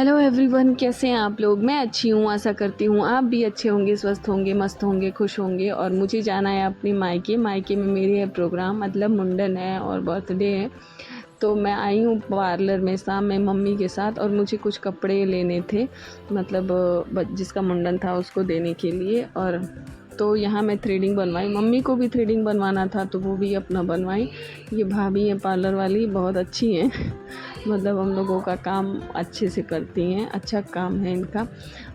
Hello everyone, कैसे हैं आप लोग। मैं अच्छी हूँ, आशा करती हूँ आप भी अच्छे होंगे, स्वस्थ होंगे, मस्त होंगे, खुश होंगे। और मुझे जाना है अपने मायके में मेरे है प्रोग्राम, मतलब मुंडन है और बर्थडे है। तो मैं आई हूँ पार्लर में शाम में मम्मी के साथ, और मुझे कुछ कपड़े लेने थे, मतलब जिसका मुंडन था उसको देने के लिए। और तो यहाँ मैं थ्रेडिंग बनवाई, मम्मी को भी थ्रेडिंग बनवाना था तो वो भी अपना बनवाई। ये भाभी हैं पार्लर वाली, बहुत अच्छी हैं मतलब हम लोगों का काम अच्छे से करती हैं, अच्छा काम है इनका।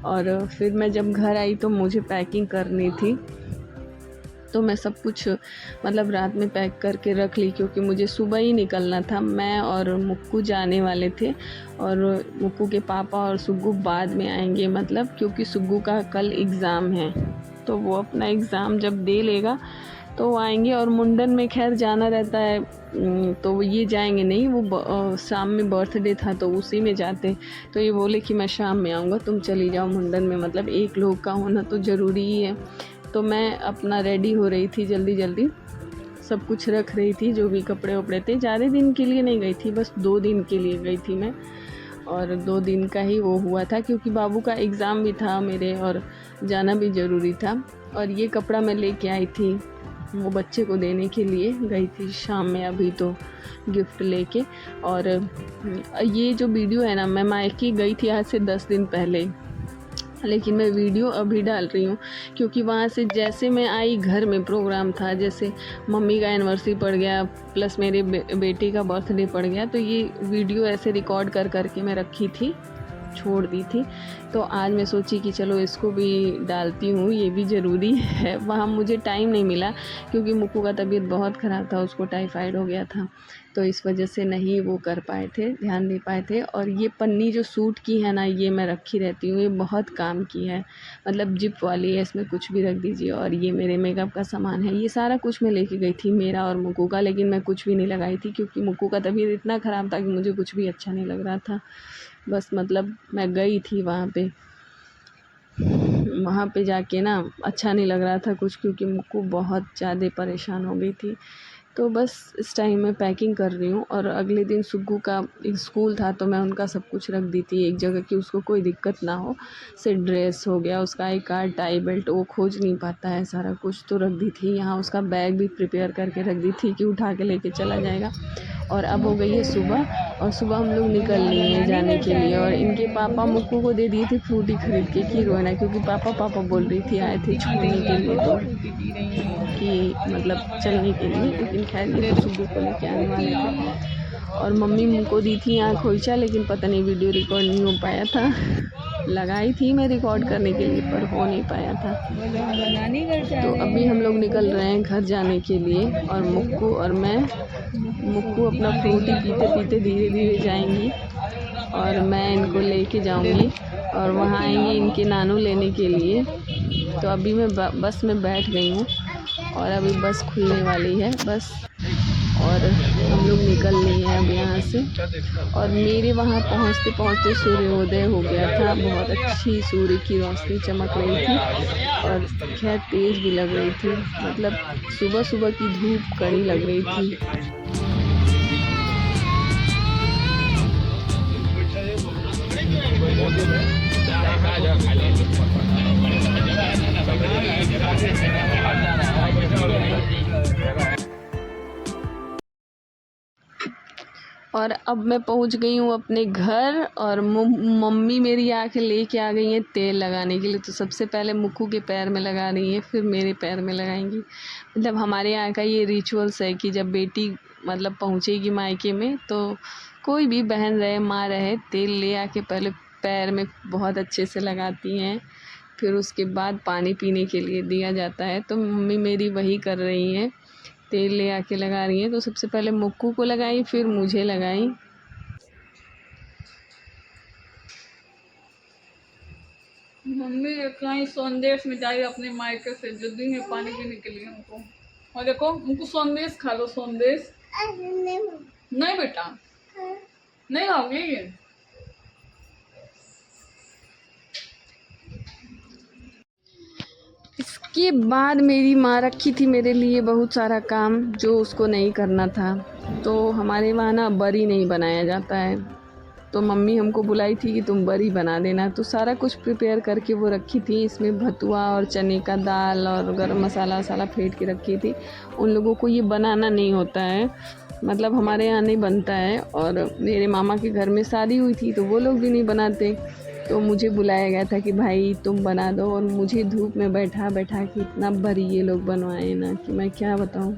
और फिर मैं जब घर आई तो मुझे पैकिंग करनी थी, तो मैं सब कुछ मतलब रात में पैक करके रख ली, क्योंकि मुझे सुबह ही निकलना था। मैं और मुक्कू जाने वाले थे, और मुक्कू के पापा और सुग्गू बाद में आएंगे, मतलब क्योंकि सुग्गू का कल एग्ज़ाम है, तो वो अपना एग्ज़ाम जब दे लेगा तो वो आएंगे। और मुंडन में खैर जाना रहता है, तो ये जाएंगे नहीं, वो शाम में बर्थडे था तो उसी में जाते। तो ये बोले कि मैं शाम में आऊँगा, तुम चली जाओ मुंडन में, मतलब एक लोग का होना तो ज़रूरी ही है। तो मैं अपना रेडी हो रही थी, जल्दी जल्दी सब कुछ रख रही थी, जो भी कपड़े वपड़े थे। ज़्यादा दिन के लिए नहीं गई थी, बस 2 दिन के लिए गई थी मैं, और 2 दिन का ही वो हुआ था, क्योंकि बाबू का एग्ज़ाम भी था मेरे और जाना भी ज़रूरी था। और ये कपड़ा मैं लेके आई थी, वो बच्चे को देने के लिए गई थी शाम में, अभी तो गिफ्ट लेके। और ये जो वीडियो है ना, मैं मायके गई थी आज से 10 दिन पहले, लेकिन मैं वीडियो अभी डाल रही हूँ, क्योंकि वहाँ से जैसे मैं आई, घर में प्रोग्राम था, जैसे मम्मी का एनिवर्सरी पड़ गया प्लस मेरे बेटे का बर्थडे पड़ गया, तो ये वीडियो ऐसे रिकॉर्ड कर करके मैं रखी थी, छोड़ दी थी। तो आज मैं सोची कि चलो इसको भी डालती हूँ, ये भी ज़रूरी है। वहाँ मुझे टाइम नहीं मिला, क्योंकि मुक्कू का तबीयत बहुत ख़राब था, उसको टाइफाइड हो गया था, तो इस वजह से नहीं वो कर पाए थे, ध्यान दे पाए थे। और ये पन्नी जो सूट की है ना, ये मैं रखी रहती हूँ, ये बहुत काम की है, मतलब जिप वाली है, इसमें कुछ भी रख दीजिए। और ये मेरे मेकअप का सामान है, ये सारा कुछ मैं लेके गई थी, मेरा और मुक्कू का, लेकिन मैं कुछ भी नहीं लगाई थी, क्योंकि मुक्कू का तबीयत इतना ख़राब था कि मुझे कुछ भी अच्छा नहीं लग रहा था। बस मतलब मैं गई थी वहाँ पे जाके ना अच्छा नहीं लग रहा था कुछ, क्योंकि मुक्कू बहुत ज़्यादा परेशान हो गई थी। तो बस इस टाइम मैं पैकिंग कर रही हूँ। और अगले दिन सुग्गू का स्कूल था, तो मैं उनका सब कुछ रख दी थी एक जगह कि उसको कोई दिक्कत ना हो। से ड्रेस हो गया, उसका आई कार्ड, टाई बेल्ट, वो खोज नहीं पाता है, सारा कुछ तो रख दी थी। यहाँ उसका बैग भी प्रिपेयर करके रख दी थी कि उठा के लेके चला जाएगा। और अब हो गई है सुबह, और सुबह हम लोग निकल लिए हैं जाने के लिए। और इनके पापा मुक्कू को दे दिए थे फ्रूटी खरीद के कि रोना, क्योंकि पापा पापा बोल रही थी, आए थे छोड़ने के लिए, तो कि मतलब चलने के लिए। लेकिन खैर ये तो सुग्गू को लेके आने वाले थे। और मम्मी मुझको दी थी यहाँ खोइचा, लेकिन पता नहीं वीडियो रिकॉर्ड नहीं हो पाया था। लगाई थी मैं रिकॉर्ड करने के लिए, पर हो नहीं पाया था। तो अभी हम लोग निकल रहे हैं घर जाने के लिए, और मुक्कू और मैं, मुक्कू अपना फ्रूटी पीते पीते धीरे धीरे जाएंगी, और मैं इनको लेके जाऊंगी, और वहाँ आएंगे इनके नानू लेने के लिए। तो अभी मैं बस में बैठ गई हूँ, और अभी बस खुलने वाली है बस, और हम लोग निकल लिए हैं अब यहाँ से। और मेरे वहाँ पहुँचते पहुँचते सूर्योदय हो गया था, बहुत अच्छी सूर्य की रोशनी चमक रही थी, और खैर तेज़ भी लग रही थी, मतलब सुबह सुबह की धूप कड़ी लग रही थी। और अब मैं पहुंच गई हूँ अपने घर, और मम्मी मेरी आके लेके आ गई हैं तेल लगाने के लिए। तो सबसे पहले मुक्कू के पैर में लगा रही हैं, फिर मेरे पैर में लगाएंगी। मतलब हमारे यहाँ का ये रिचुअल्स है कि जब बेटी मतलब पहुँचेगी मायके में, तो कोई भी बहन रहे, माँ रहे, तेल ले आके पहले पैर में बहुत अच्छे से लगाती हैं, फिर उसके बाद पानी पीने के लिए दिया जाता है। तो मम्मी मेरी वही कर रही हैं, तेल ले आके लगा रही हैं। तो सबसे पहले मुक्कू को लगाई, फिर मुझे लगाई। मम्मी कहीं संदेश में जाए अपने मायके से, जल्दी में पानी पीने के लिए उनको। और देखो उनको संदेश खा लो, संदेश। नहीं बेटा, नहीं खाओगे। इसके बाद मेरी माँ रखी थी मेरे लिए बहुत सारा काम, जो उसको नहीं करना था। तो हमारे वहाँ ना बरी नहीं बनाया जाता है, तो मम्मी हमको बुलाई थी कि तुम बरी बना देना, तो सारा कुछ प्रिपेयर करके वो रखी थी। इसमें भतुआ और चने का दाल और गरम मसाला वसाला फेंट के रखी थी। उन लोगों को ये बनाना नहीं होता है, मतलब हमारे यहाँ नहीं बनता है। और मेरे मामा के घर में शादी हुई थी तो वो लोग भी नहीं बनाते, तो मुझे बुलाया गया था कि भाई तुम बना दो। और मुझे धूप में बैठा बैठा के इतना बरी ये लोग बनवाए ना कि मैं क्या बताऊँ,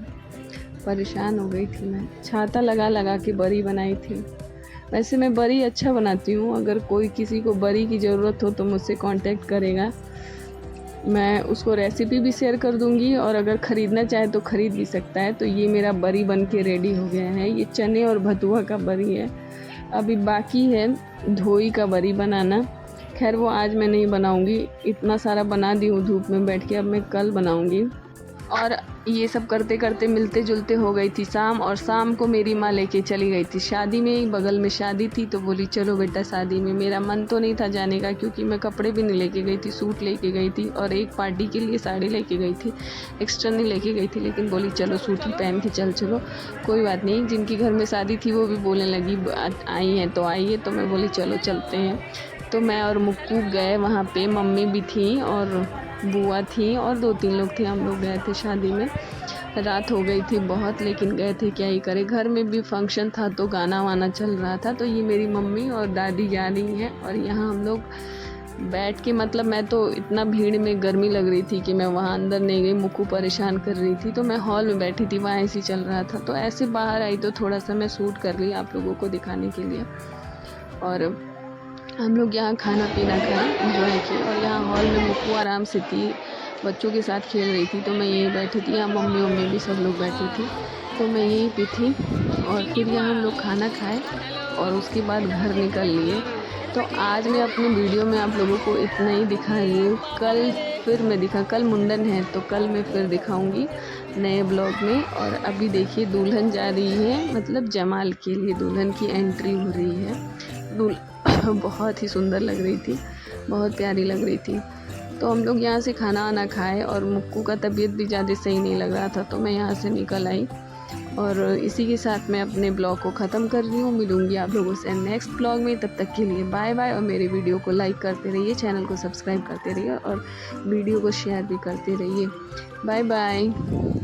परेशान हो गई थी मैं। छाता लगा लगा के बरी बनाई थी। वैसे मैं बरी अच्छा बनाती हूँ, अगर कोई किसी को बरी की ज़रूरत हो तो मुझसे कांटेक्ट करेगा, मैं उसको रेसिपी भी शेयर कर दूँगी। और अगर ख़रीदना चाहे तो ख़रीद भी सकता है। तो ये मेरा बरी बन के रेडी हो गया है। ये चने और भतुआ का बरी है। अभी बाकी है धोई का बरी बनाना। खैर वो आज मैं नहीं बनाऊँगी, इतना सारा बना दी हूँ धूप में बैठ के, अब मैं कल बनाऊँगी। और ये सब करते करते मिलते जुलते हो गई थी शाम, और शाम को मेरी माँ लेके चली गई थी शादी में ही, बगल में शादी थी तो बोली चलो बेटा शादी में। मेरा मन तो नहीं था जाने का, क्योंकि मैं कपड़े भी नहीं लेके गई थी, सूट लेके गई थी और एक पार्टी के लिए साड़ी लेके गई थी, एक्स्ट्रा नहीं लेके गई थी। लेकिन बोली चलो सूट ही पहन के चलो कोई बात नहीं। जिनकी घर में शादी थी वो भी बोलने लगी आई हैं तो आइए, तो मैं बोली चलो चलते हैं। तो मैं और मुक्कू गए वहाँ पे, मम्मी भी थी और बुआ थी और 2-3 लोग थे। हम लोग गए थे शादी में। रात हो गई थी बहुत, लेकिन गए थे, क्या ही करे। घर में भी फंक्शन था तो गाना वाना चल रहा था। तो ये मेरी मम्मी और दादी जा रही हैं और यहाँ हम लोग बैठ के, मतलब मैं तो इतना भीड़ में गर्मी लग रही थी कि मैं वहाँ अंदर नहीं गई, मुक्कू परेशान कर रही थी तो मैं हॉल में बैठी थी, वहाँ ऐसे चल रहा था। तो ऐसे बाहर आई तो थोड़ा सा मैं शूट कर ली आप लोगों को दिखाने के लिए। और हम लोग यहाँ खाना पीना खाए, एंजॉय किए। और यहाँ हॉल में मुक्कू आराम से थी, बच्चों के साथ खेल रही थी, तो मैं यहीं बैठी थी। यहाँ मम्मी भी सब लोग बैठी थी, तो मैं यहीं पे थी। और फिर यहाँ हम लोग खाना खाए और उसके बाद घर निकल लिए। तो आज मैं अपने वीडियो में आप लोगों को इतना ही दिखाई हूँ। कल फिर मैं कल मुंडन है तो कल मैं फिर दिखाऊंगी नए ब्लॉग में। और अभी देखिए दुल्हन जा रही है, मतलब जमाल के लिए दुल्हन की एंट्री हो रही है। बहुत ही सुंदर लग रही थी, बहुत प्यारी लग रही थी। तो हम लोग यहाँ से खाना वाना खाए और मुक्कू का तबीयत भी ज़्यादा सही नहीं लग रहा था, तो मैं यहाँ से निकल आई। और इसी के साथ मैं अपने ब्लॉग को ख़त्म कर रही हूँ। मिलूँगी आप लोगों से नेक्स्ट ब्लॉग में, तब तक के लिए बाय बाय। और मेरे वीडियो को लाइक करते रहिए, चैनल को सब्सक्राइब करते रहिए और वीडियो को शेयर भी करते रहिए। Bye bye.